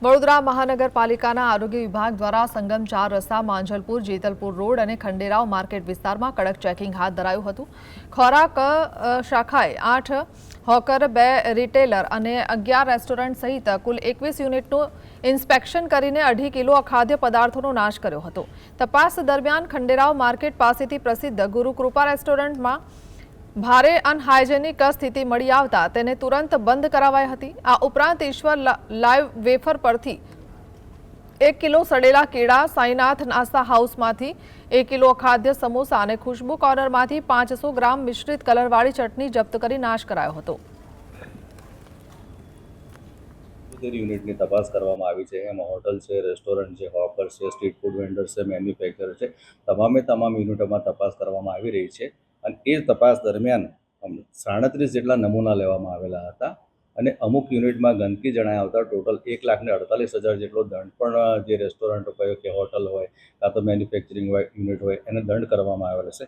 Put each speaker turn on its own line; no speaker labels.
વડોદરા મહાનગરપાલિકાના આરોગ્ય વિભાગ દ્વારા સંગમ 4 રસ્તા, માંજલપુર, જેતલપુર રોડ અને ખંડેરાવ માર્કેટ વિસ્તારમાં કડક ચેકિંગ હાથ ધરાયું હતું. ખોરાક શાખાએ 8 હોકર, 2 રિટેલર અને 11 રેસ્ટોરન્ટ સહિત કુલ 21 યુનિટનું ઇન્સ્પેક્શન કરીને 2.5 કિલો અખાદ્ય પદાર્થોનો નાશ કર્યો હતો. તપાસ દરમિયાન ખંડેરાવ માર્કેટ પાસેથી પ્રસિદ્ધ ગુરુકૃપા રેસ્ટોરન્ટમાં ભારે અનહાઇજેનિક સ્થિતિ મળી આવતા તેને તુરંત બંધ કરાવાઈ હતી. આ ઉપરાંત ઈશ્વર લાઈવ વેફર પરથી 1 કિલો સડેલા કેળા, સાઈનાથ નાસ્તા હાઉસમાંથી 1 કિલો અખાદ્ય સમોસા અને ખુશ્બુ કોર્નરમાંથી 500 ગ્રામ મિશ્રિત કલરવાળી ચટણી જપ્ત કરી નાશ કરાયો હતો.
યુનિટની તપાસ કરવામાં આવી છે. એમાં હોટલ છે, રેસ્ટોરન્ટ છે, હોકર છે, સ્ટ્રીટ ફૂડ વેન્ડર છે, મેન્યુફેક્ચર છે. તમામ યુનિટોમાં તપાસ કરવામાં આવી રહી છે અને એ તપાસ દરમિયાન 37 જેટલા નમૂના લેવામાં આવેલા હતા અને અમુક યુનિટમાં ગંદકી જણાઈ આવતા ટોટલ 1,48,000 જેટલો દંડ પણ જે રેસ્ટોરન્ટ હોય કે હોટલ હોય કાં તો મેન્યુફેક્ચરિંગ યુનિટ હોય એને દંડ કરવામાં આવેલો છે.